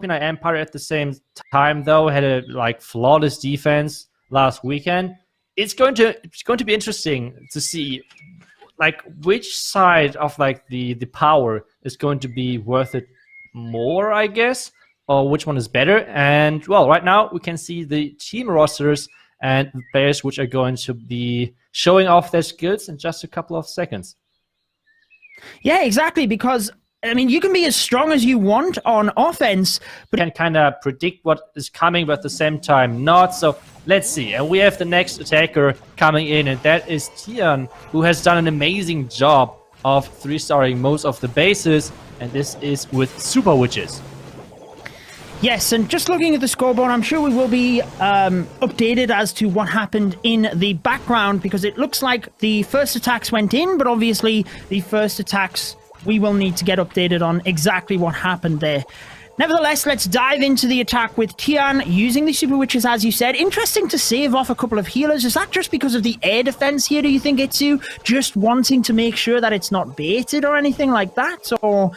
TOMPINAI Empire at the same time, though, had a flawless defense last weekend. It's going to be interesting to see which side of the power is going to be worth it more, I guess, or which one is better. And well, right now we can see the team rosters and the players which are going to be showing off their skills in just a couple of seconds. Yeah, exactly, because I mean, you can be as strong as you want on offense, but you can kind of predict what is coming, but at the same time not. So let's see. And we have the next attacker coming in, and that is Chang, who has done an amazing job of 3-starring most of the bases, and this is with Super Witches. Yes, and just looking at the scoreboard, I'm sure we will be updated as to what happened in the background, because it looks like the first attacks went in, but obviously the first attacks, we will need to get updated on exactly what happened there. Nevertheless, let's dive into the attack with Chang using the Super Witches, as you said. Interesting to save off a couple of healers. Is that just because of the air defense here, do you think, Itsu? Just wanting to make sure that it's not baited or anything like that? Or,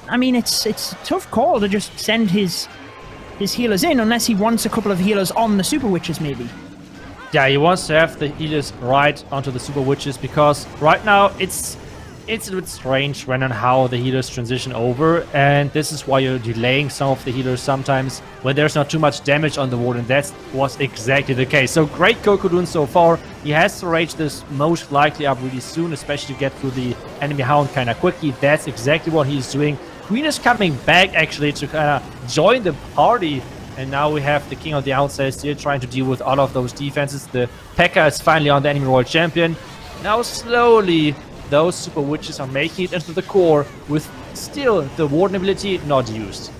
I mean, it's a tough call to just send his healers in, unless he wants a couple of healers on the Super Witches, maybe. Yeah, he wants to have the healers right onto the Super Witches, because right now it's a bit strange when and how the healers transition over, and this is why you're delaying some of the healers sometimes when there's not too much damage on the ward, and that was exactly the case. So great Kokudun so far. He has to rage this most likely up really soon, especially to get through the enemy hound kind of quickly. That's exactly what he's doing. Queen is coming back actually to kind of join the party, and now we have the King of the Outside still trying to deal with all of those defenses. The P.E.K.K.A. is finally on the enemy royal champion. Now slowly those Super Witches are making it into the core, with still the Warden ability not used.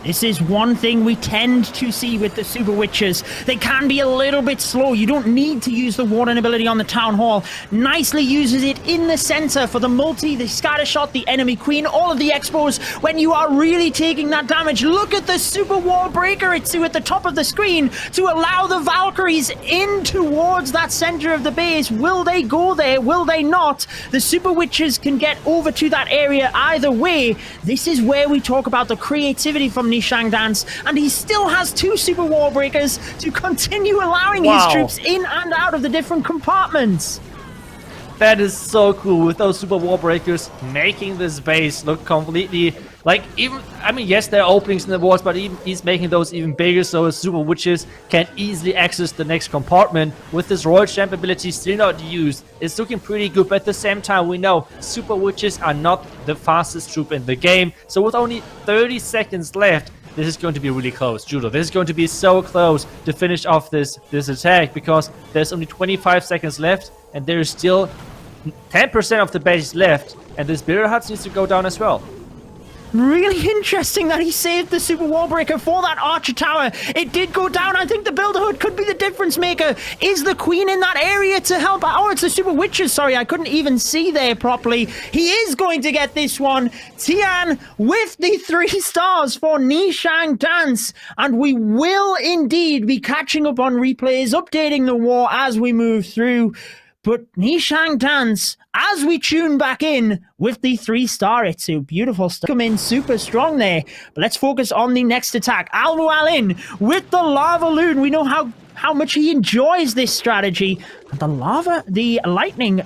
This is one thing we tend to see with the Super Witches. They can be a little bit slow. You don't need to use the Warden ability on the Town Hall. Nicely uses it in the center for the multi, the scatter shot, the enemy queen, all of the expos when you are really taking that damage. Look at the Super Wall Breaker at the top of the screen to allow the Valkyries in towards that center of the base. Will they go there? Will they not? The Super Witches can get over to that area either way. This is where we talk about the creativity from Nishang Dance, and he still has 2 Super Wall Breakers to continue allowing his troops in and out of the different compartments. That is so cool, with those Super Wall Breakers making this base look completely yes, there are openings in the walls, but he's making those even bigger, so his Super Witches can easily access the next compartment. With this Royal Champ ability still not used, it's looking pretty good, but at the same time we know Super Witches are not the fastest troop in the game, so with only 30 seconds left, this is going to be really close, Judo. This is going to be so close to finish off this attack, because there's only 25 seconds left, and there's still 10% of the base left, and this Builder Hut needs to go down as well. Really interesting that he saved the Super Wall Breaker for that Archer Tower. It did go down. I think the Builder Hood could be the difference maker. Is the Queen in that area to help out? Oh, it's the Super Witches. Sorry, I couldn't even see there properly. He is going to get this one. Chang with the 3 stars for Nishang Dance. And we will indeed be catching up on replays, updating the war as we move through. But Nishang Dance, as we tune back in with the 3-star, it's a beautiful stuff. Come in super strong there. But let's focus on the next attack. Al-Mual in with the Lava Loon. We know how much he enjoys this strategy. And the lightning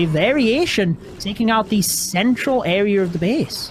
variation, taking out the central area of the base.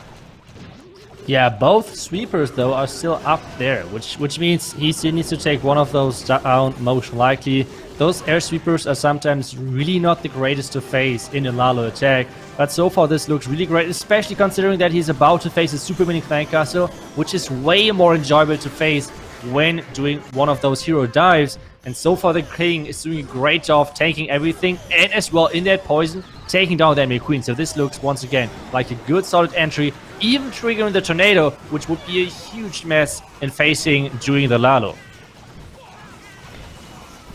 Yeah, both sweepers though are still up there, which means he still needs to take one of those down most likely. Those air sweepers are sometimes really not the greatest to face in a Lalo attack, but so far this looks really great, especially considering that he's about to face a super mini clan castle, which is way more enjoyable to face when doing one of those hero dives. And so far the King is doing a great job taking everything, and as well in that poison, taking down the enemy queen. So this looks once again like a good solid entry, even triggering the tornado, which would be a huge mess in facing during the Lalo.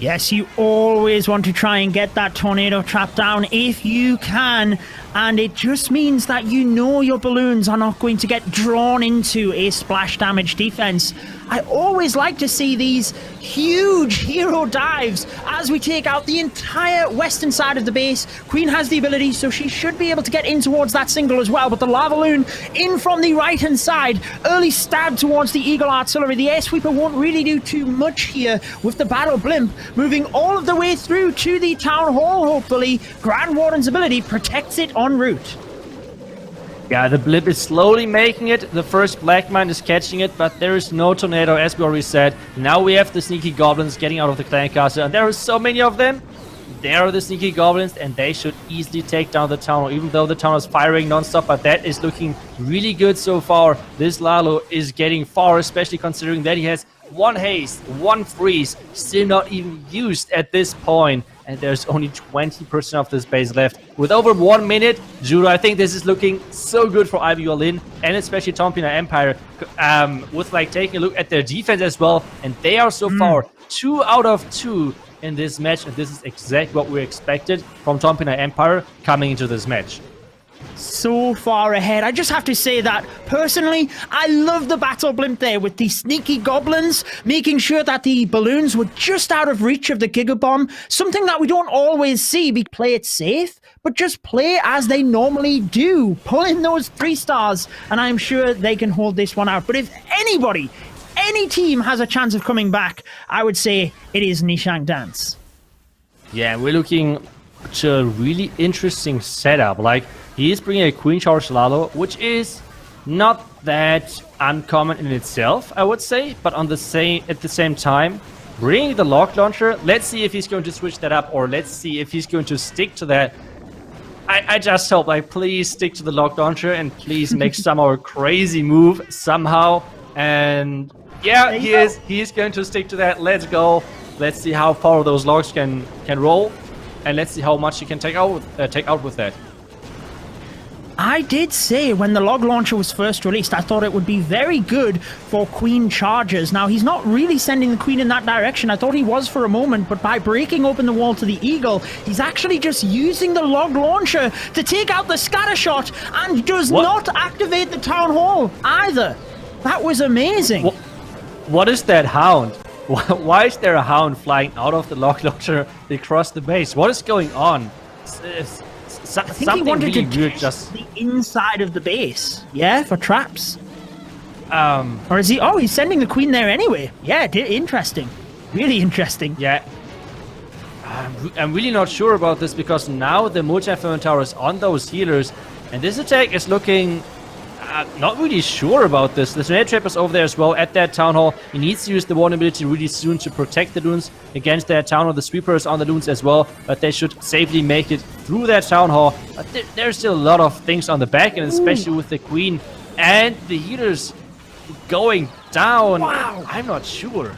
Yes, you always want to try and get that tornado trap down if you can. and it just means that you know your balloons are not going to get drawn into a splash damage defense. I always like to see these huge hero dives as we take out the entire western side of the base. Queen has the ability, so she should be able to get in towards that single as well, but the lava loon in from the right-hand side. Early stab towards the Eagle Artillery. The air sweeper won't really do too much here with the battle blimp moving all of the way through to the town hall. Hopefully, Grand Warden's ability protects it en route. Yeah, the blip is slowly making it. The first black mine is catching it, but there is no tornado, as we already said. Now we have the sneaky goblins getting out of the clan castle, and there are so many of them. There are the sneaky goblins, and they should easily take down the town, even though the town is firing non-stop, but that is looking really good so far. This Lalo is getting far, especially considering that he has 1 haste, 1 freeze, still not even used at this point. And there's only 20% of this base left. With over 1 minute, Judo, I think this is looking so good for IBU Lin, and especially TOMPINAI Empire, with like taking a look at their defense as well. And they are so far 2 out of 2 in this match, and this is exactly what we expected from TOMPINAI Empire coming into this match. So far ahead. I just have to say that personally, I love the battle blimp there with the sneaky goblins, making sure that the balloons were just out of reach of the Gigabomb, something that we don't always see. Play it safe, but just play as they normally do. Pull in those 3 stars, and I'm sure they can hold this one out. But if anybody, any team has a chance of coming back, I would say it is Nishang Dance. Yeah, we're looking to a really interesting setup. Like, he is bringing a Queen Charge Lalo, which is not that uncommon in itself, I would say, but at the same time, bringing the Lock Launcher. Let's see if he's going to switch that up, or let's see if he's going to stick to that. I just hope, like, please stick to the Lock Launcher and please make some more crazy move somehow. And yeah, he is going to stick to that. Let's go. Let's see how far those logs can roll, and let's see how much he can take out with that. I did say when the log launcher was first released, I thought it would be very good for Queen charges. Now, he's not really sending the Queen in that direction. I thought he was for a moment, but by breaking open the wall to the Eagle, he's actually just using the log launcher to take out the scatter shot and does not activate the town hall either. That was amazing. What is that hound? Why is there a hound flying out of the log launcher across the base? What is going on? I think he wanted to test the inside of the base, yeah, for traps. Or is he? Oh, he's sending the Queen there anyway. Yeah, interesting. Really interesting. Yeah. I'm really not sure about this, because now the multi-inferno tower is on those healers, and this attack is looking not really sure about this. The tornado trap is over there as well at that town hall. He needs to use the Warden ability really soon to protect the loons against that town hall. The sweeper is on the loons as well, but they should safely make it through that town hall. But there's still a lot of things on the back, and especially with the Queen and the healers going down. Wow. I'm not sure.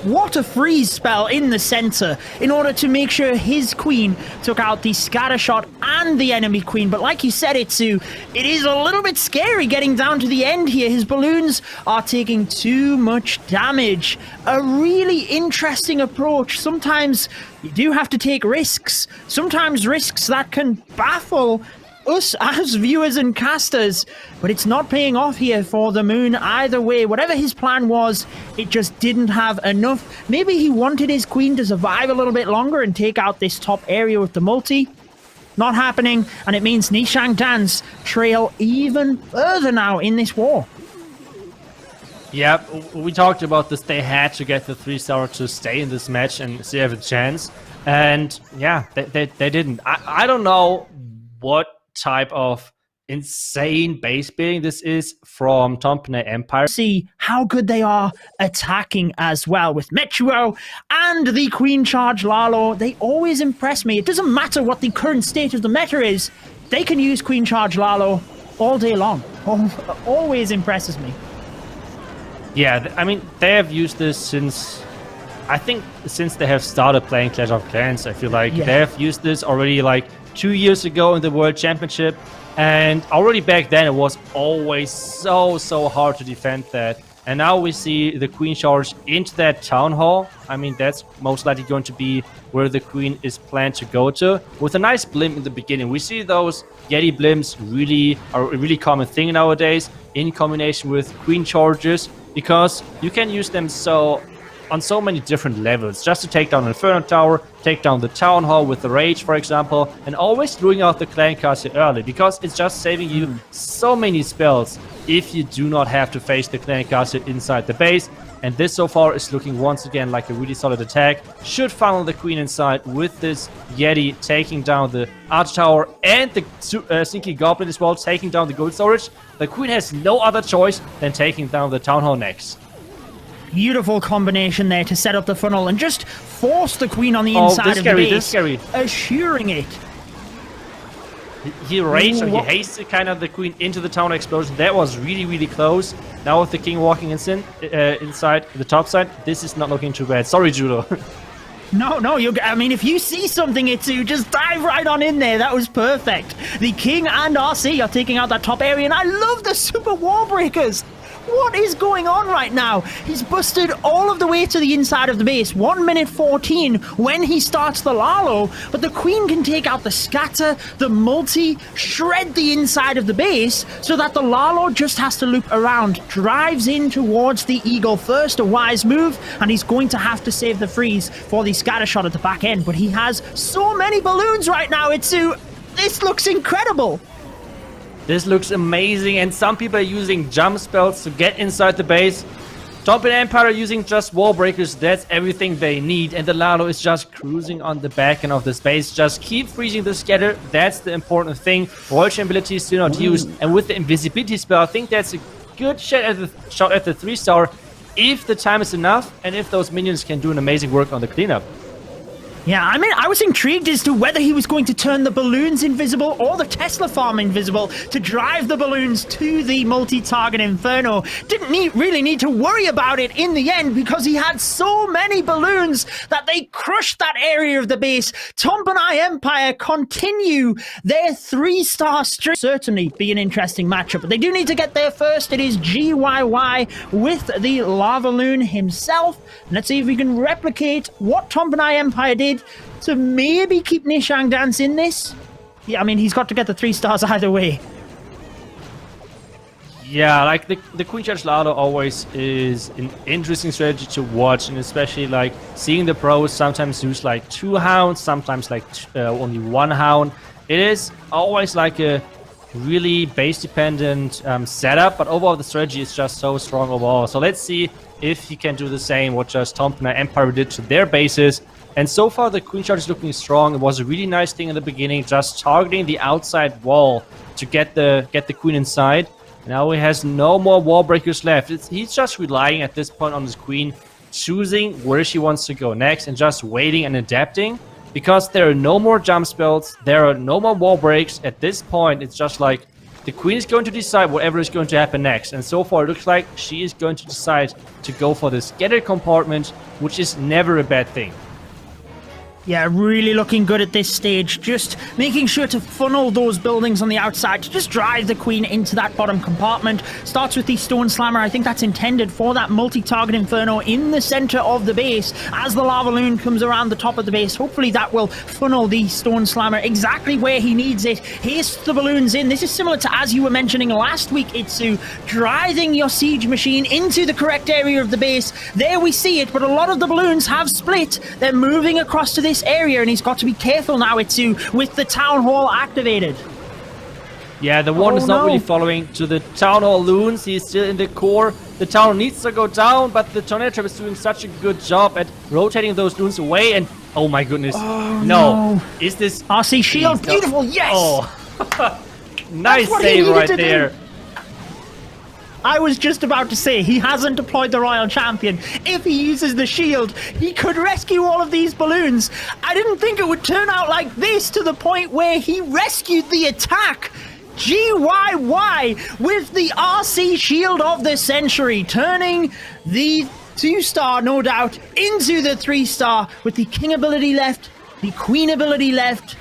What a freeze spell in the center in order to make sure his Queen took out the scatter shot and the enemy Queen. But like you said, Itsu, it is a little bit scary getting down to the end here. His balloons are taking too much damage. A really interesting approach. Sometimes you do have to take risks. Sometimes risks that can baffle us as viewers and casters, but it's not paying off here for the Moon either way. Whatever his plan was, it just didn't have enough. Maybe he wanted his Queen to survive a little bit longer and take out this top area with the multi. Not happening, and it means Nishang Dance trail even further now in this war. Yeah, we talked about this. They had to get the 3-star to stay in this match and still have a chance, and yeah, they didn't. I don't know what type of insane base building this is from TOMPINAI Empire. See how good they are attacking as well with Metro and the Queen Charge Lalo. They always impress me. It doesn't matter what the current state of the meta is. They can use Queen Charge Lalo all day long. Always impresses me. Yeah, I mean, they have used this since, I think, since they have started playing Clash of Clans. I feel like they have used this already like 2 years ago in the World Championship. And already back then, it was always so hard to defend that. And now we see the queen charge into that town hall. I mean, that's most likely going to be where the queen is planned to go to. With a nice blimp in the beginning. We see those Yeti blimps are a really common thing nowadays in combination with queen charges, because you can use them on so many different levels, just to take down an Inferno Tower, take down the Town Hall with the Rage, for example, and always throwing out the Clan Castle early, because it's just saving you so many spells if you do not have to face the Clan Castle inside the base. And this so far is looking once again like a really solid attack. Should funnel the queen inside with this Yeti taking down the Arch Tower and the Sneaky Goblin as well, taking down the gold storage. The queen has no other choice than taking down the Town Hall next. Beautiful combination there to set up the funnel and just force the queen on the inside of the base. This is scary. Assuring it. He raged, or he hasted kind of the queen into the town explosion. That was really close. Now with the king walking inside the top side, this is not looking too bad. Sorry, Judo. No, I mean, if you see something, Itsu, just dive right on in there. That was perfect. The king and RC are taking out that top area, and I love the super wall breakers. What is going on right now? He's busted all of the way to the inside of the base. 1 minute 14 when he starts the Lalo, but the queen can take out the scatter, the multi, shred the inside of the base so that the Lalo just has to loop around, drives in towards the eagle first, a wise move, and he's going to have to save the freeze for the scatter shot at the back end, but he has so many balloons right now, Itsu. This looks incredible. This looks amazing, and some people are using jump spells to get inside the base. TOMPINAI Empire using just wall breakers, that's everything they need, and the Lalo is just cruising on the back end of the space. Just keep freezing the scatter, that's the important thing. Royal Chain ability is still not used, and with the invisibility spell, I think that's a good shot at the 3-star if the time is enough, and if those minions can do an amazing work on the cleanup. Yeah, I mean, I was intrigued as to whether he was going to turn the balloons invisible or the Tesla farm invisible to drive the balloons to the multi-target Inferno. Didn't really need to worry about it in the end because he had so many balloons that they crushed that area of the base. TOMPINAI Empire continue their 3-star streak. Certainly be an interesting matchup, but they do need to get there first. It is GYY with the Lava Loon himself. Let's see if we can replicate what TOMPINAI Empire did to maybe keep Nishang Dance in this. Yeah, I mean, he's got to get the 3 stars either way. Yeah, like the Queen Charge Lalo always is an interesting strategy to watch, and especially like seeing the pros sometimes use like 2 hounds, sometimes like only 1 hound. It is always like a really base dependent setup, but overall the strategy is just so strong overall. So let's see if he can do the same what just TOMPINAI Empire did to their bases. And so far the Queen Charge is looking strong. It was a really nice thing in the beginning, just targeting the outside wall to get the queen inside. Now he has no more wall breakers left. He's just relying at this point on his queen, choosing where she wants to go next and just waiting and adapting. Because there are no more jump spells, there are no more wall breaks. At this point, it's just like the queen is going to decide whatever is going to happen next. And so far, it looks like she is going to decide to go for the scattered compartment, which is never a bad thing. Yeah, really looking good at this stage. Just making sure to funnel those buildings on the outside to just drive the queen into that bottom compartment. Starts with the Stone Slammer. I think that's intended for that multi-target Inferno in the center of the base. As the Lava Loon comes around the top of the base, hopefully that will funnel the Stone Slammer exactly where he needs it. Haste the balloons in. This is similar to, as you were mentioning last week, Itsu, driving your siege machine into the correct area of the base. There we see it, but a lot of the balloons have split. They're moving across to this area, and he's got to be careful now, Itsu, with the Town Hall activated. Yeah, the one is not really following to the Town Hall loons. He's still in the core. The town needs to go down, but the Tornado Trap is doing such a good job at rotating those loons away, and oh my goodness. Oh, no. Is this... RC shield, beautiful, yes! Oh, nice save right there. I was just about to say, he hasn't deployed the Royal Champion. If he uses the shield, he could rescue all of these balloons. I didn't think it would turn out like this, to the point where he rescued the attack. GYY with the RC Shield of the Century, turning the 2-star, no doubt, into the 3-star with the King ability left, the Queen ability left.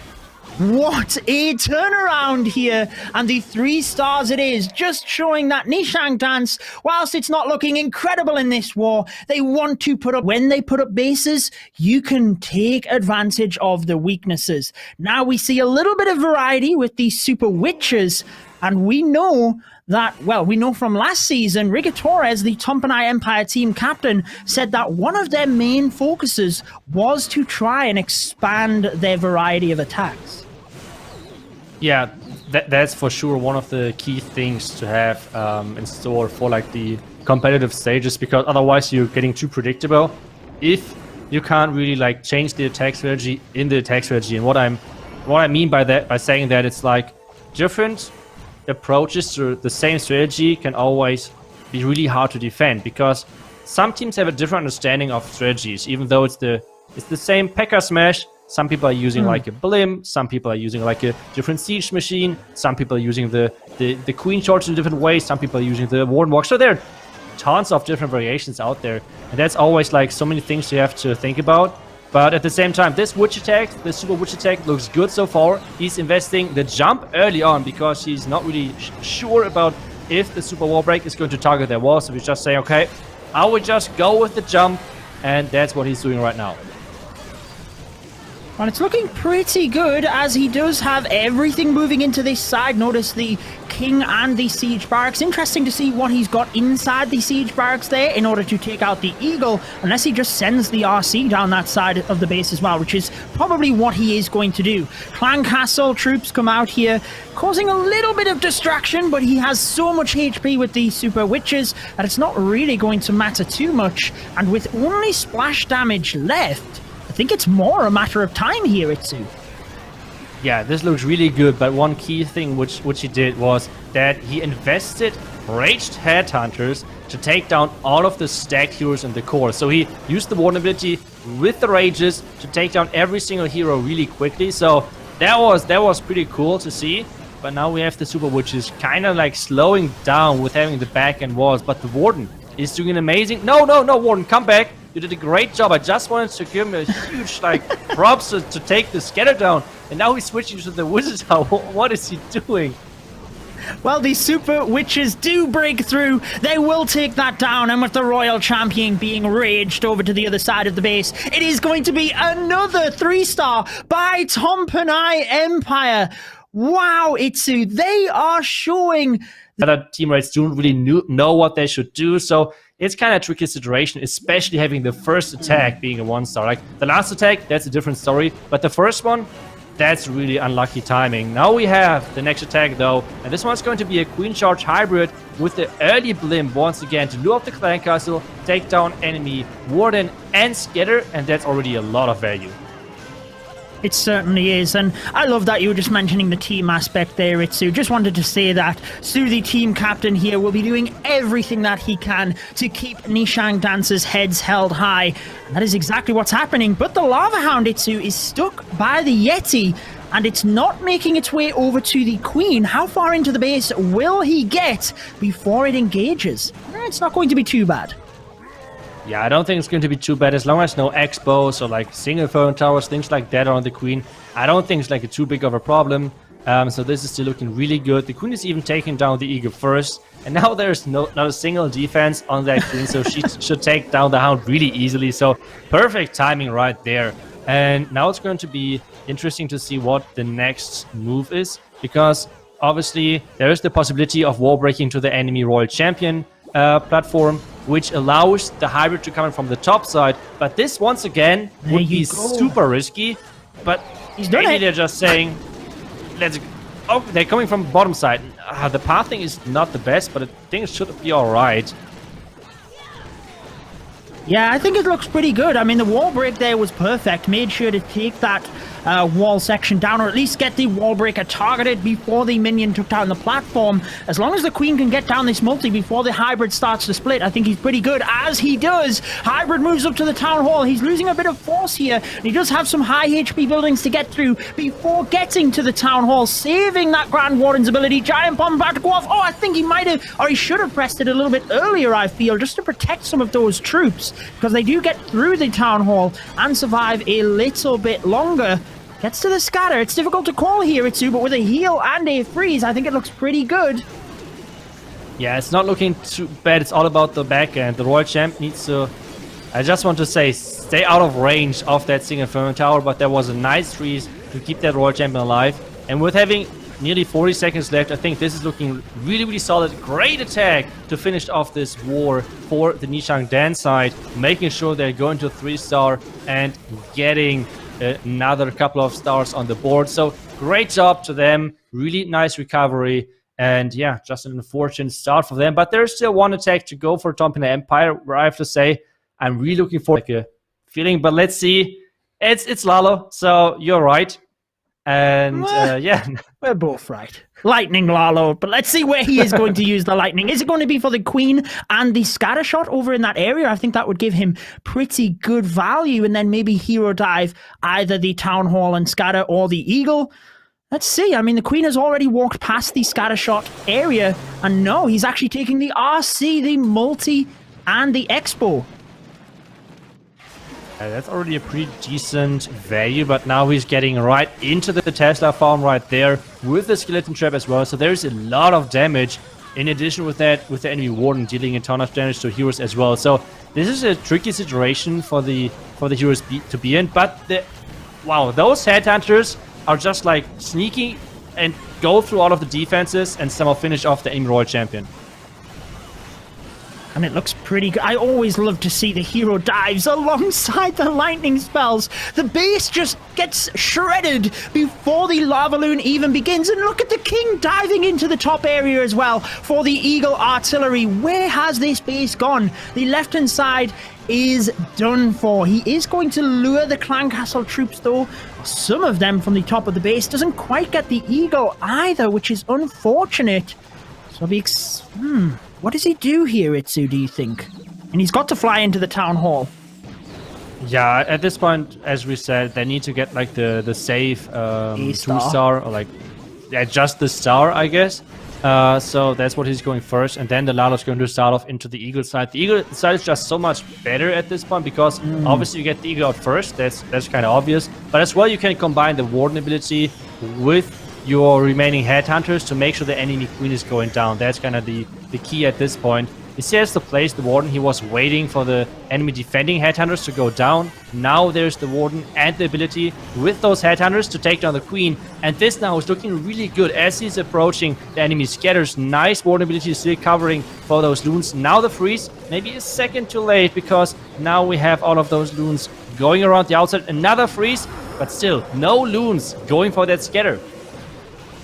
What a turnaround here, and the 3 stars it is, just showing that Nishang Dance, whilst it's not looking incredible in this war, they want to put up, when they put up bases, you can take advantage of the weaknesses. Now we see a little bit of variety with these Super Witches, and we know that, well, we know from last season, Riga Torres, the TOMPINAI Empire team captain, said that one of their main focuses was to try and expand their variety of attacks. Yeah, that's for sure one of the key things to have in store for like the competitive stages, because otherwise you're getting too predictable if you can't really like change the attack strategy in the attack strategy. And what I mean by that, by saying that, it's like different approaches to the same strategy can always be really hard to defend, because some teams have a different understanding of strategies, even though it's the same P.E.K.K.A. smash. Some people are using like a blimp, some people are using like a different siege machine, some people are using the queen charge in different ways, some people are using the warden walk. So there are tons of different variations out there, and that's always like so many things you have to think about. But at the same time, this witch attack, the super witch attack, looks good so far. He's investing the jump early on because he's not really sure about if the super wall break is going to target their wall. So we just say, okay, I will just go with the jump, and that's what he's doing right now. And it's looking pretty good, as he does have everything moving into this side. Notice the king and the siege barracks. Interesting to see what he's got inside the siege barracks there in order to take out the eagle, unless he just sends the RC down that side of the base as well, which is probably what he is going to do. Clan Castle troops come out here, causing a little bit of distraction, but he has so much HP with the super witches that it's not really going to matter too much. And with only splash damage left, I think it's more a matter of time here, Itsu. Yeah, this looks really good, but one key thing which he did was that he invested raged headhunters to take down all of the stacked heroes in the core. So he used the warden ability with the rages to take down every single hero really quickly. So that was pretty cool to see. But now we have the super witches kind of like slowing down with having the back end walls. But the warden is doing an amazing... No, warden, come back. You did a great job. I just wanted to give him a huge like props to take the scatter down, and now he's switching to the wizard's house. What is he doing? Well, the super witches do break through. They will take that down, and with the royal champion being raged over to the other side of the base, it is going to be another 3-star by TOMPINAI Empire. Wow, Itsu, they are showing... The other teammates don't really know what they should do, so it's kind of a tricky situation, especially having the first attack being a 1-star. Like, the last attack, that's a different story, but the first one, that's really unlucky timing. Now we have the next attack, though, and this one's going to be a Queen Charge hybrid with the early blimp once again to lure up the Clan Castle, take down enemy Warden and Scatter, and that's already a lot of value. It certainly is, and I love that you were just mentioning the team aspect there, Itsu. Just wanted to say that Su, the team captain here, will be doing everything that he can to keep Nishang Dance's heads held high. And that is exactly what's happening, but the Lava Hound, Itsu, is stuck by the Yeti, and it's not making its way over to the Queen. How far into the base will he get before it engages? It's not going to be too bad. Yeah, I don't think it's going to be too bad as long as no expos or like single phone towers, things like that are on the Queen. I don't think it's like too big of a problem. So this is still looking really good. The Queen is even taking down the Eagle first, and now there's not a single defense on that Queen, so she should take down the Hound really easily. So perfect timing right there. And now it's going to be interesting to see what the next move is, because obviously there is the possibility of wall breaking to the enemy Royal Champion platform, which allows the hybrid to come in from the top side. But this, once again, would be super risky. But maybe they're just saying, let's go. Oh, they're coming from the bottom side. The pathing is not the best, but I think it should be all right. Yeah, I think it looks pretty good. I mean, the wall break there was perfect. Made sure to take that wall section down, or at least get the wall breaker targeted before the minion took down the platform. As long as the Queen can get down this multi before the hybrid starts to split, I think he's pretty good. As he does, hybrid moves up to the town hall. He's losing a bit of force here, and he does have some high HP buildings to get through before getting to the town hall, saving that Grand Warden's ability. Giant bomb about to go off. Oh, I think he might have, or he should have pressed it a little bit earlier, I feel, just to protect some of those troops, because they do get through the town hall and survive a little bit longer. Gets to the scatter. It's difficult to call here, Itsu, but with a heal and a freeze, I think it looks pretty good. Yeah, it's not looking too bad. It's all about the back end. The Royal Champ needs to, I just want to say, stay out of range of that single Inferno Tower, but there was a nice freeze to keep that Royal Champion alive. And with having nearly 40 seconds left, I think this is looking really, really solid. Great attack to finish off this war for the Nishang Dan side, making sure they're going to 3-star and getting another couple of stars on the board. So great job to them. Really nice recovery. And yeah, just an unfortunate start for them. But there's still one attack to go for TOMPINAI Empire, where I have to say, I'm really looking for like a feeling. But let's see. It's Lalo, so you're right. And yeah. We're both right. Lightning Lalo, but let's see where he is going to use the lightning. Is it going to be for the Queen and the scatter shot over in that area? I think that would give him pretty good value, and then maybe hero dive either the Town Hall and scatter or the Eagle. Let's see. I mean, the Queen has already walked past the scatter shot area, and no, he's actually taking the RC, the multi, and the Expo. That's already a pretty decent value, but now he's getting right into the Tesla farm right there with the Skeleton Trap as well. So there's a lot of damage. In addition with that, with the enemy Warden dealing a ton of damage to heroes as well. So this is a tricky situation for the heroes to be in. But wow, those headhunters are just like sneaking and go through all of the defenses and somehow finish off the enemy Royal Champion. And it looks pretty good. I always love to see the hero dives alongside the lightning spells. The base just gets shredded before the lava loon even begins. And look at the king diving into the top area as well for the Eagle artillery. Where has this base gone? The left-hand side is done for. He is going to lure the Clan Castle troops, though. Some of them from the top of the base doesn't quite get the Eagle either, which is unfortunate. So what does he do here, Itsu, do you think? And he's got to fly into the Town Hall. Yeah, at this point, as we said, they need to get like the safe 2-star, or like, yeah, just the star, I guess. So that's what he's going first, and then the Lalo's going to start off into the Eagle side. The Eagle side is just so much better at this point, because obviously you get the Eagle out first, that's kind of obvious. But as well, you can combine the Warden ability with your remaining headhunters to make sure the enemy Queen is going down. That's kind of the key at this point. He says to place the Warden. He was waiting for the enemy defending headhunters to go down. Now there's the Warden and the ability with those headhunters to take down the Queen. And this now is looking really good as he's approaching the enemy scatters. Nice Warden ability still covering for those loons. Now the freeze, maybe a second too late, because now we have all of those loons going around the outside. Another freeze, but still no loons going for that scatter.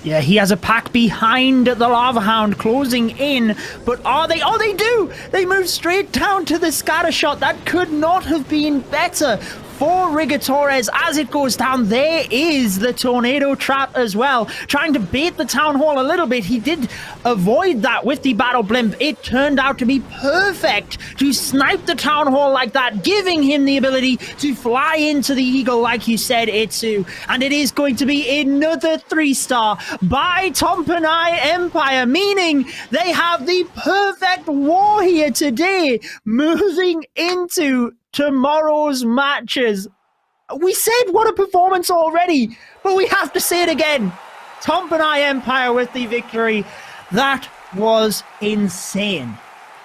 Yeah, he has a pack behind the Lava Hound closing in, but are they? Oh, they do! They move straight down to the scatter shot. That could not have been better for Rigatores as it goes down. There is the tornado trap as well, trying to bait the Town Hall a little bit. He did avoid that with the battle blimp. It turned out to be perfect to snipe the Town Hall like that, giving him the ability to fly into the Eagle, like you said, Itsu. And it is going to be another 3-star by TOMPINAI Empire, meaning they have the perfect war here today, moving into tomorrow's matches. We said what a performance already, but we have to say it again. TOMPINAI Empire with the victory. That was insane.